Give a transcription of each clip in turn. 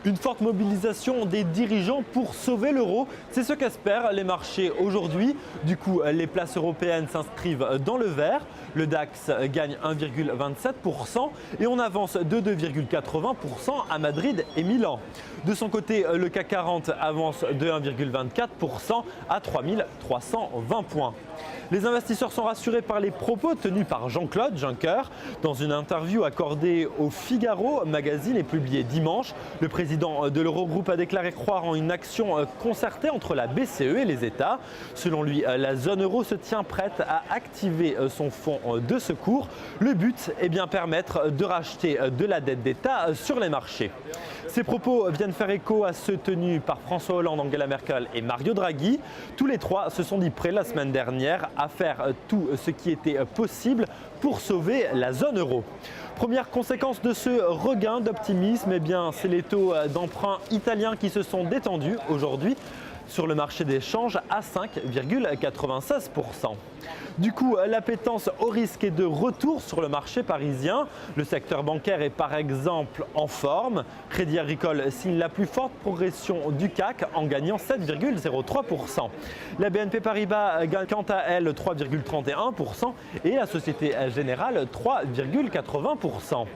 Une forte mobilisation des dirigeants pour sauver l'euro, c'est ce qu'espèrent les marchés aujourd'hui. Du coup, les places européennes s'inscrivent dans le vert. Le DAX gagne 1,27% et on avance de 2,80% à Madrid et Milan. De son côté, le CAC 40 avance de 1,24% à 3320 points. Les investisseurs sont rassurés par les propos tenus par Jean-Claude Juncker. Dans une interview accordée au Figaro magazine et publiée dimanche, le président de l'Eurogroupe a déclaré croire en une action concertée entre la BCE et les États. Selon lui, la zone euro se tient prête à activer son fonds de secours. Le but est bien permettre de racheter de la dette d'État sur les marchés. Ces propos viennent faire écho à ceux tenus par François Hollande, Angela Merkel et Mario Draghi. Tous les trois se sont dit prêts la semaine dernière à faire tout ce qui était possible pour sauver la zone euro. Première conséquence de ce regain d'optimisme, c'est les taux d'emprunt italiens qui se sont détendus aujourd'hui sur le marché des changes à 5,96%. Du coup, l'appétence au risque est de retour sur le marché parisien. Le secteur bancaire est par exemple en forme. Crédit Agricole signe la plus forte progression du CAC en gagnant 7,03%. La BNP Paribas gagne quant à elle 3,31% et la Société Générale 3,80%.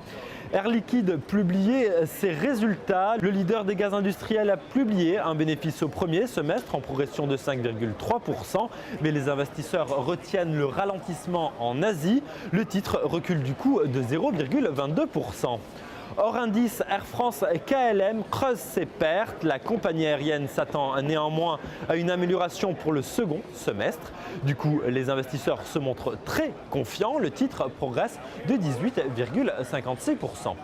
Air Liquide publiait ses résultats. Le leader des gaz industriels a publié un bénéfice au premier semestre en progression de 5,3%. Mais les investisseurs retiennent le ralentissement en Asie. Le titre recule du coup de 0,22%. Hors indice, Air France KLM creuse ses pertes. La compagnie aérienne s'attend néanmoins à une amélioration pour le second semestre. Du coup, les investisseurs se montrent très confiants. Le titre progresse de 18,56%.